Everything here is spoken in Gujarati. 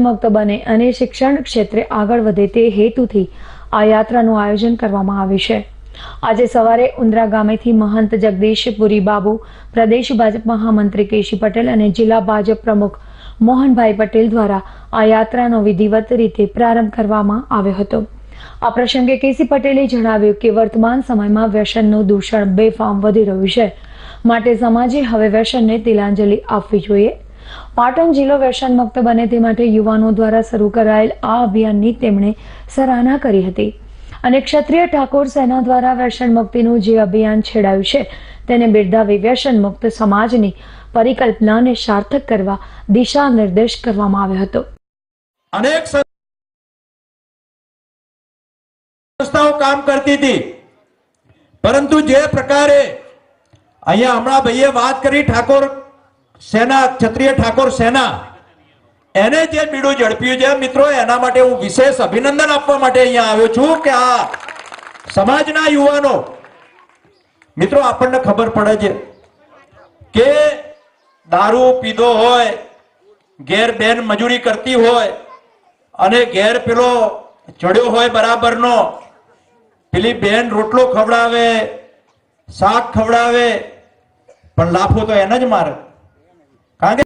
મુક્ત બને અને શિક્ષણ ક્ષેત્રે આગળ વધે તે હેતુથી આ યાત્રાનું આયોજન કરવામાં આવ્યું છે। આજે સવારે ઉંદરા ગામેથી મહંત જગદીશ પુરી બાબુ, પ્રદેશ ભાજપ મહામંત્રી કેશી પટેલ અને જિલ્લા ભાજપ પ્રમુખ મોહનભાઈ પટેલ દ્વારા આ યાત્રાનો વિધિવત રીતે પ્રારંભ કરવામાં આવ્યો હતો। આ પ્રસંગે કેશી પટેલે જણાવ્યું કે વર્તમાન સમયમાં વ્યસનનું દૂષણ બેફામ વધી રહ્યું છે, માટે સમાજે હવે વ્યસનને તિલાંજલિ આપવી જોઈએ। પાટણ જિલ્લો વ્યસન મુક્ત બને તે માટે યુવાનો દ્વારા શરૂ કરાયેલ આ અભિયાનની તેમણે સરાહના કરી હતી અને ક્ષત્રિય ઠાકોર સેના દ્વારા વ્યસન મુક્તિનું જે અભિયાન છેડાયું છે તેને બિરદાવી વ્યસન મુક્ત સમાજની પરિકલ્પનાને સાર્થક કરવા દિશા નિર્દેશ કરવામાં આવ્યો હતો। અનેક સંસ્થાઓ કામ કરતી હતી, પરંતુ જે પ્રકારે અહીંયા હમણાં ભાઈએ વાત કરી ઠાકોર સેના, ક્ષત્રિય ઠાકોર સેના, એને જે બીડું ઝડપ્યું છે મિત્રો, એના માટે હું વિશેષ અભિનંદન આપવા માટે અહીંયા આવ્યો છું કે આ સમાજના યુવાનો મિત્રો, આપણને ખબર પડે છે કે દારૂ પીધો હોય, ઘેર બેન મજૂરી કરતી હોય અને ઘેર પેલો ચડ્યો હોય બરાબરનો, પેલી બેન રોટલો ખવડાવે, શાક ખવડાવે, પણ લાફો તો એને જ મારે। કારણ કે